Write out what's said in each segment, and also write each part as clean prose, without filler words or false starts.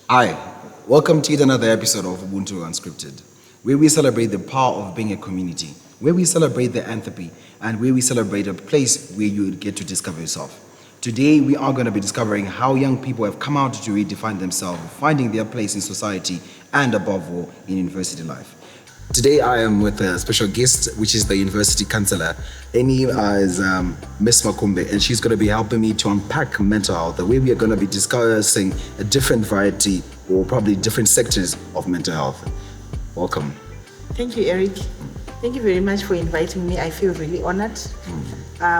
Hi, welcome to yet another episode of Ubuntu Unscripted, where we celebrate the power of being a community, where we celebrate the entropy, and where we celebrate a place where you get to discover yourself. Today, we are going to be discovering how young people have come out to redefine themselves, finding their place in society, and above all, in university life. Today, I am with a special guest, which is the university counselor. Her name is Miss Makumbe, and she's going to be helping me to unpack mental health, the way we are going to be discussing a different variety or probably different sectors of mental health. Welcome. Thank you, Eric. Thank you very much for inviting me. I feel really honored.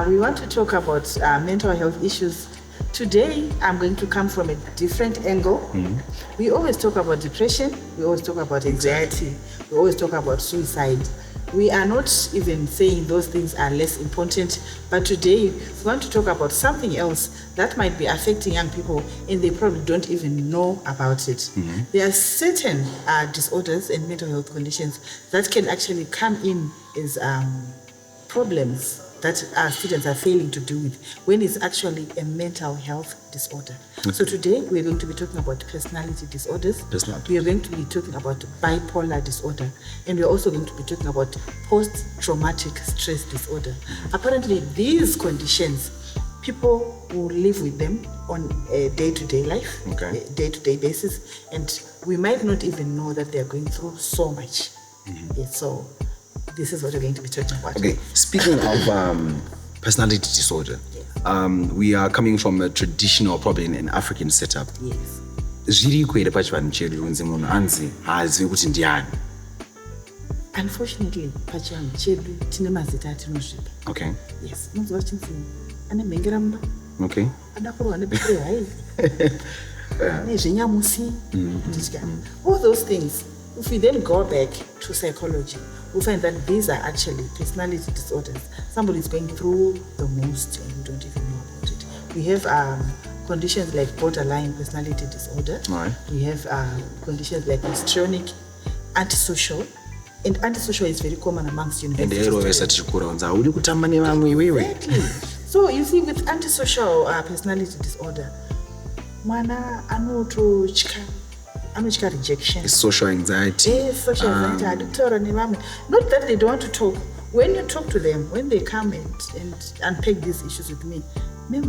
We want to talk about mental health issues. Today, I'm going to come from a different angle. We always talk about depression. We always talk about anxiety. We always talk about suicide. We are not even saying those things are less important, but today we want to talk about something else that might be affecting young people and they probably don't even know about it. There are certain disorders and mental health conditions that can actually come in as problems that students are failing to deal with when it's actually a mental health disorder. So today we're going to be talking about personality disorders. We are going to be talking about bipolar disorder, and we're also going to be talking about post-traumatic stress disorder. Apparently these conditions, people will live with them on a day-to-day life, a day-to-day basis, and we might not even know that they're going through so much. So this is what we're going to be talking about. Okay, speaking of personality disorder, we are coming from a traditional, probably an African setup. Yes. Zvirikwere pachivanhu chedu kunzi munhu anzi haazivi kuti ndiani. Unfortunately, pachivanhu chedu tine mazita atinozvipa. Okay. Yes. Unonzwa chinzi ane mhengera mumba. Okay. Adakurwa nebhekere hai. Nezvenyamusi. All those things. If we then go back to psychology, we find that these are actually personality disorders. Somebody is going through the most and we don't even know about it. We have conditions like borderline personality disorder. Right. We have conditions like histrionic, antisocial. And antisocial is very common amongst university students. Exactly. So you see, with antisocial personality disorder, mwana anototya rejection. It's social anxiety. Yes, social anxiety. Not that they don't want to talk. When you talk to them, when they come and unpack these issues with me,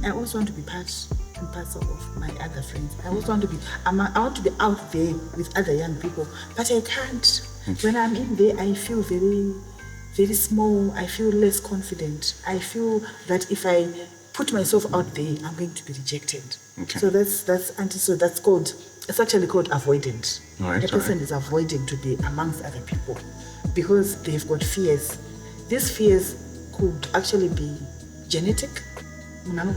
I also want to be part and parcel of my other friends. I also want to be, I want to be out there with other young people, but I can't. When I'm in there, I feel very, very small. I feel less confident. I feel that if I put myself out there, I'm going to be rejected. Okay. So that's called, it's actually called avoidant. Right, a person is avoiding to be amongst other people because they've got fears. These fears could actually be genetic. Exactly.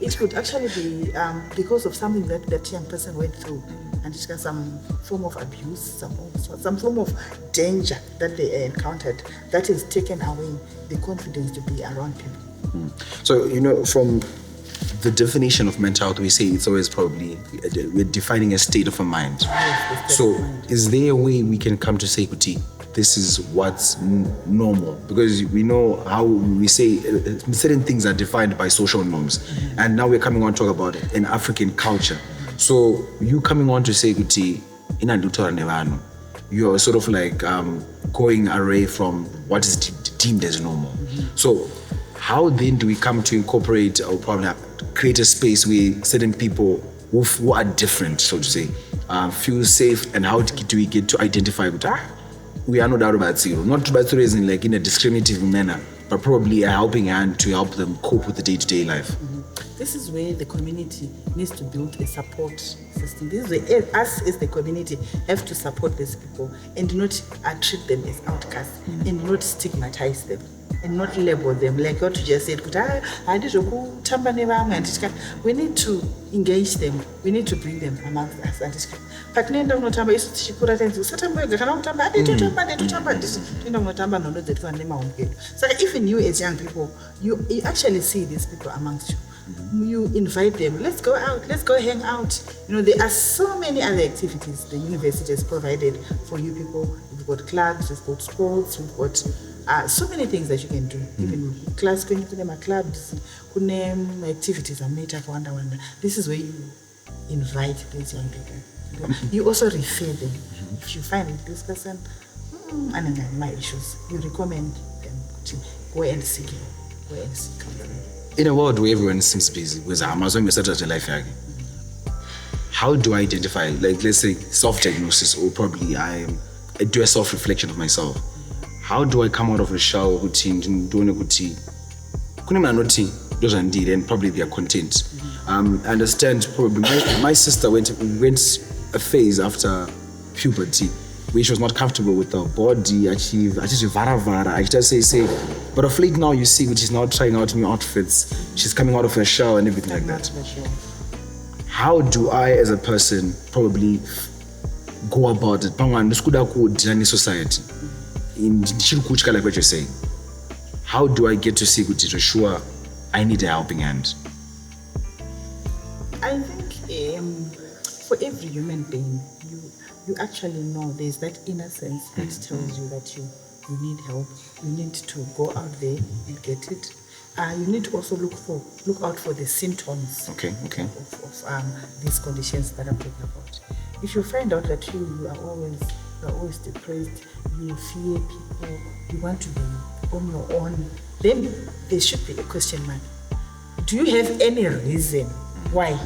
It could actually be because of something that young person went through, and it's got some form of abuse, some form of danger that they encountered that has taken away the confidence to be around people. So, from the definition of mental health, we say it's always probably, we're defining a state of a mind. Yes, so, is there a way we can come to say, Kuti, this is what's normal? Because we know how we say certain things are defined by social norms. And now we're coming on to talk about an African culture. So, you coming on to say, Kuti, you're sort of like going away from what is deemed as normal. So, how then do we come to incorporate or probably create a space where certain people who are different, so to say, feel safe, and how do we get to identify with we are not out about zero. Not about zero as in like in a discriminative manner, but probably a helping hand to help them cope with the day-to-day life. This is where the community needs to build a support system. This is where us as the community have to support these people and not treat them as outcasts and not stigmatize them and not label them like what you just said. We need to engage them. We need to bring them amongst us. But so even you as young people, you actually see these people amongst you. You invite them, let's go out, let's go hang out. There are so many other activities the university has provided for you people. We've got clubs, we've got sports, we've got so many things that you can do. Even class, going to them clubs, activities are made. This is where you invite these young people. You also refer them. If you find this person, and my issues, you recommend them to go and seek counseling. In a world where everyone seems busy, with Amazon, life, how do I identify, like, let's say, self-diagnosis, or probably I do a self-reflection of myself? How do I come out of a shower routine, doing a good tea? Those are indeed, and probably they are content. I understand probably my sister went a phase after puberty where she was not comfortable with her body, I just say, but of late now you see that she's now trying out new outfits, she's coming out of her shower and everything like that. How do I as a person probably go about it? In society, in like what you're saying, how do I get to see which is sure I need a helping hand? I think for every human being, you actually know there's that inner sense that tells you that you need help. You need to go out there and get it. You need to also look out for the symptoms of these conditions that I'm talking about. If you find out that you are always depressed, you fear people, you want to be on your own, then there should be a question mark. Do you have any reason why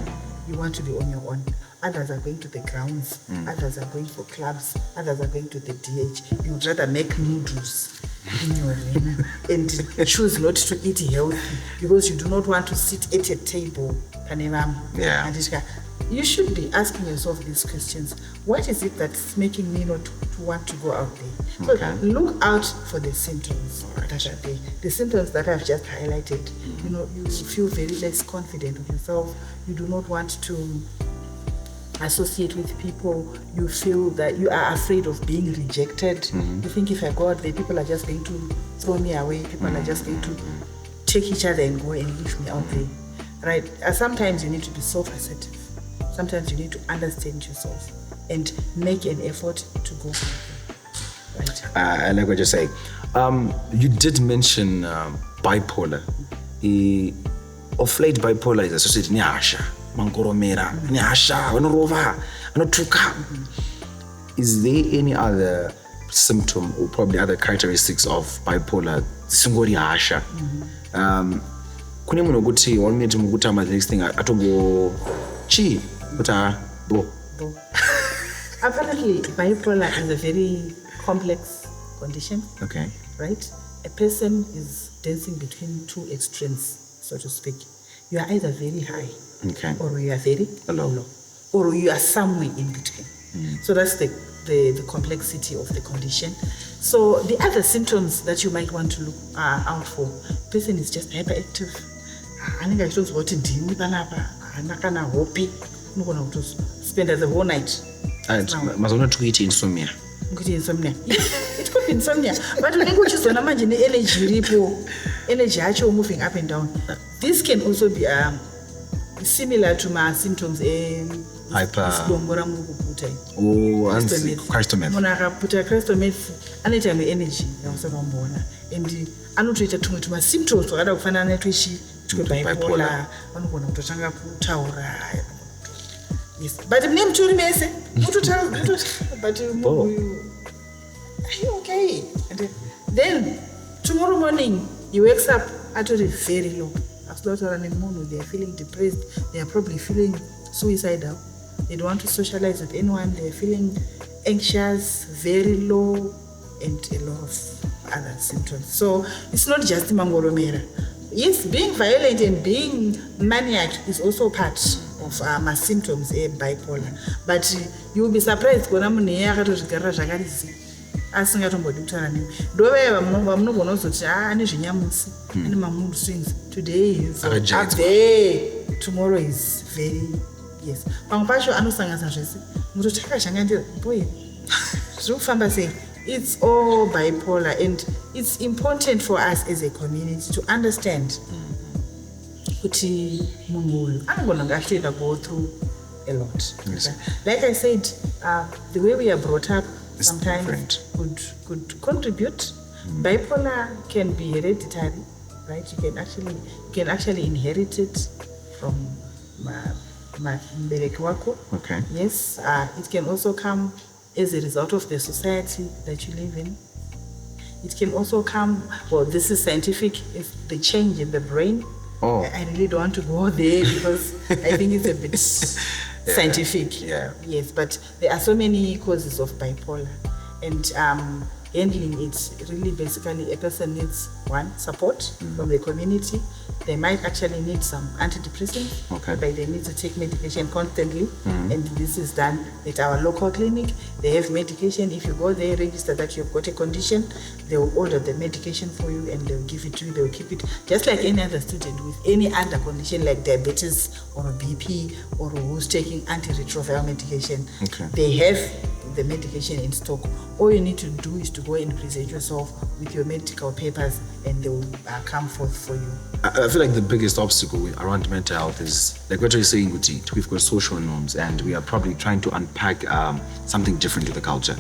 you want to be on your own? Others are going to the grounds, others are going for clubs, others are going to the DH. You would rather make noodles in your room and choose not to eat healthy because you do not want to sit at a table. Yeah. You should be asking yourself these questions. What is it that's making me not to want to go out there? So look out for the symptoms that are there. The symptoms that I've just highlighted. You feel very less confident of yourself. You do not want to associate with people. You feel that you are afraid of being rejected. You think if I go out there, people are just going to throw me away. People are just going to take each other and go and leave me out there. Right? Sometimes you need to be self-assertive. Sometimes you need to understand yourself and make an effort to go out there. Right? I like what you're saying. You did mention bipolar. Of late, bipolar is associated with Nyasha. Is there any other symptom or probably other characteristics of bipolar? Kune munhu kuti 1 minute mukutama, the next thing atongo chi bo. Apparently, bipolar is a very complex condition. Okay. Right? A person is dancing between two extremes, so to speak. You are either very high, or you are very low, or you are somewhere in between. So that's the complexity of the condition. So the other symptoms that you might want to look out for, person is just hyperactive. Spend the whole night. Insomnia. It could be insomnia, but when you choose energy moving up and down. This can also be similar to my symptoms. Hyper. Anytime energy, and annotate to my symptoms. Bipolar. Yes, but name to mess. But are you okay? And then tomorrow morning you wakes up actually very low. They are feeling depressed. They are probably feeling suicidal. They don't want to socialize with anyone. They are feeling anxious, very low, and a lot of other symptoms. So it's not just mangoromera. Yes, being violent and being maniac is also part of my symptoms in bipolar. But you will be surprised when I'm near to the asking out about mood swings. Today is up there, tomorrow is very yes. It's all bipolar, and it's important for us as a community to understand I'm going to actually go through a lot. Yes. Like I said, the way we are brought up sometimes could contribute, Bipolar can be hereditary, right? You can actually inherit it from mbeleki wako. Okay. Yes, it can also come as a result of the society that you live in. It can also come, well, this is scientific, it's the change in the brain. Oh. I really don't want to go there because I think it's a bit scientific. Yeah. Yes, but there are so many causes of bipolar. And handling it, really basically a person needs support from the community. They might actually need some antidepressants, Okay. but they need to take medication constantly. And this is done at our local clinic. They have medication. If you go there, register that you've got a condition, they will order the medication for you and they'll give it to you. They'll keep it just like any other student with any other condition like diabetes or a BP or who's taking antiretroviral medication. Okay. They have the medication in stock. All you need to do is to go and present yourself with your medical papers and they will come forth for you. I feel like the biggest obstacle around mental health is, like what you're saying, Uti, we've got social norms and we are probably trying to unpack something different to the culture.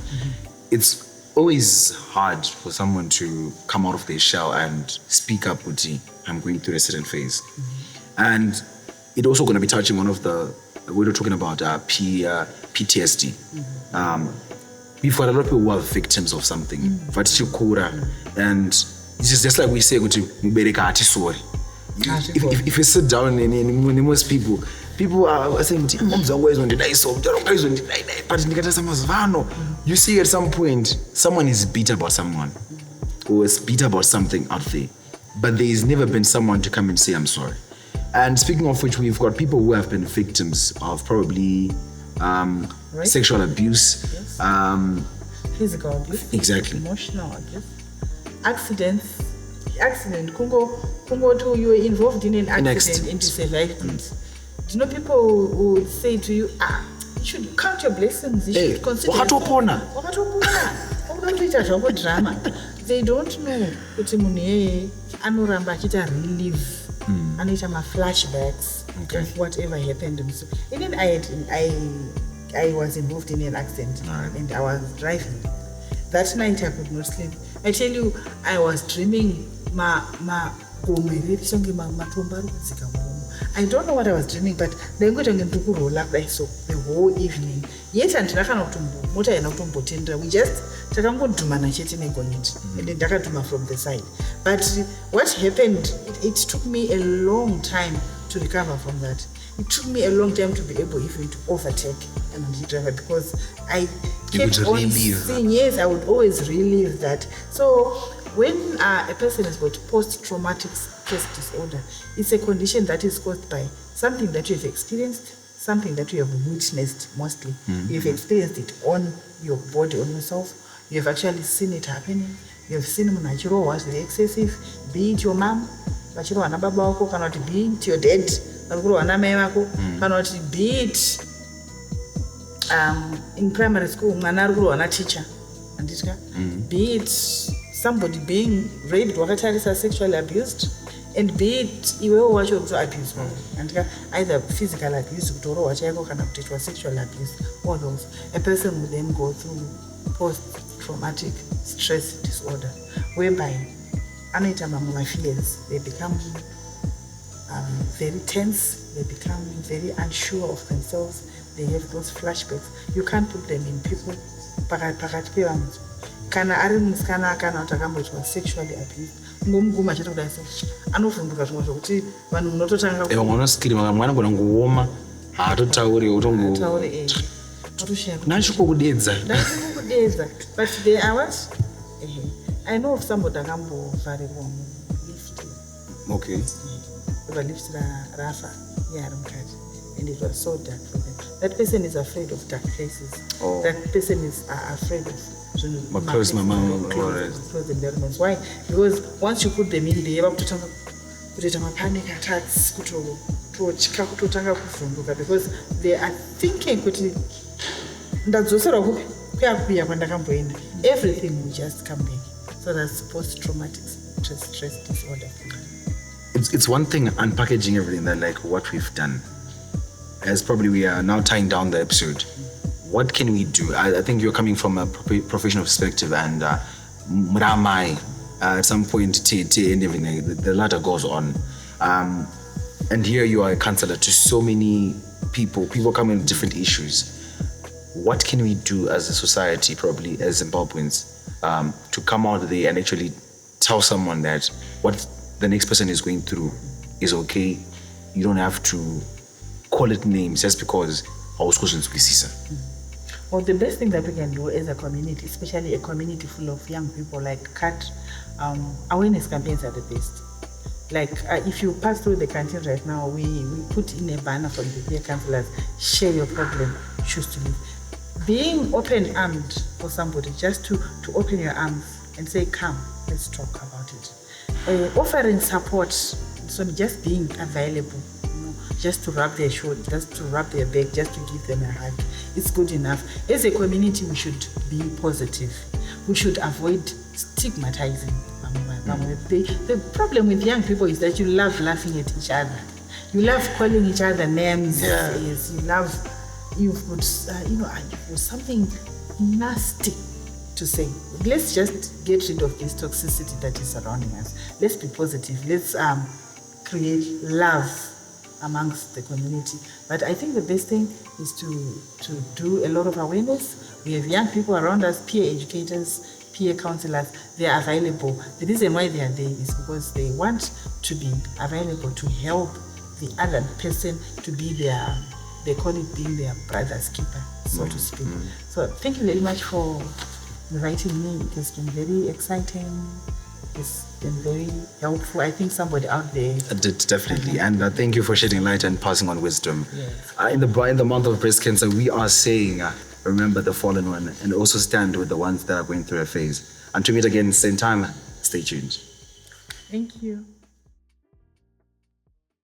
It's always hard for someone to come out of their shell and speak up, Uti, I'm going through a certain phase. And it's also going to be touching one of the, we were talking about PTSD. We've got a lot of people who are victims of something. And it's just like we say, if you sit down and most people are saying, but you see at some point, someone is bitter about someone or is bitter about something out there. But there has never been someone to come and say, I'm sorry. And speaking of which, we've got people who have been victims of probably sexual abuse. Yes. Physical abuse. Exactly. Emotional abuse. Accident. Kungo too, you were involved in an accident and you survived it. Do you know people who would say to you, you should count your blessings, you should consider drama. They don't know kuti munhu yeye anoramba achita relive, anoita flashbacks of whatever happened. And then I was involved in an accident and I was driving. That night I could not sleep. I tell you, I was dreaming I don't know what I was dreaming, but then got to roll up like so the whole evening. Yet and we just and from the side. But what happened, it took me a long time to recover from that. It took me a long time to be able even to overtake an driver because I kept on seeing, yes, I would always relive that. So when a person has got post-traumatic stress disorder, it's a condition that is caused by something that you have experienced, something that you have witnessed mostly. You've experienced it on your body, on yourself. You have actually seen it happening. You have seen Munachiro was very excessive, be it your mom, Machiro and Baba, cannot be it your dad, cannot be it in primary school, Manarguru and a teacher, and be it somebody being raped, sexually abused, and be it abuse, and either physical abuse or sexual abuse, all those. A person will then go through post-traumatic stress disorder, whereby fears, they become very tense, they become very unsure of themselves, they have those flashbacks. You can't put them in people. Kana ari musikana kana utakamboitwa sexually abused ngomuguma chete kudai so anovhunduka zvimwe zvokuti vanhu munototanga unoskirima mwana gona nguoma haatotauri utongo nachikokudedza but they are what I know of somebody akambovharirwa mulift. Okay. Lift rafa yari mukati and it was so dark for them. That person is afraid of dark places. That person is afraid of close environments. Why? Because once you put them in, they have to panic attacks, because they are thinking everything will just come back. So that's post-traumatic stress disorder. It's one thing unpackaging everything that like what we've done. As probably we are now tying down the episode. What can we do? I think you're coming from a professional perspective and Mramai, at some point, the ladder goes on. And here you are a counselor to so many people. People come in with different issues. What can we do as a society, probably as Zimbabweans, to come out there and actually tell someone that what the next person is going through is okay? You don't have to call it names just because our questions we see. Well, the best thing that we can do as a community, especially a community full of young people, like CAT, awareness campaigns are the best. Like if you pass through the canteen right now, we put in a banner for the peer counselors, share your problem, choose to live. Being open-armed for somebody, just to open your arms and say, come, let's talk about it. Offering support, so just being available, just to rub their shoulder, just to rub their back, just to give them a hug, it's good enough. As a community, we should be positive. We should avoid stigmatizing. The problem with young people is that you love laughing at each other. You love calling each other names. Yeah. Yes, you've got something nasty to say. Let's just get rid of this toxicity that is surrounding us. Let's be positive. Let's create love amongst the community. But I think the best thing is to do a lot of awareness. We have young people around us, peer educators, peer counselors. They are available. The reason why they are there is because they want to be available to help the other person to be their, they call it being their brother's keeper, so to speak. So thank you very much for inviting me. It has been very exciting. It's been very helpful. I think somebody out there did, definitely. And thank you for shedding light and passing on wisdom. Yes. In the month of breast cancer, we are saying, remember the fallen one, and also stand with the ones that are going through a phase. And to meet again, same time, stay tuned. Thank you.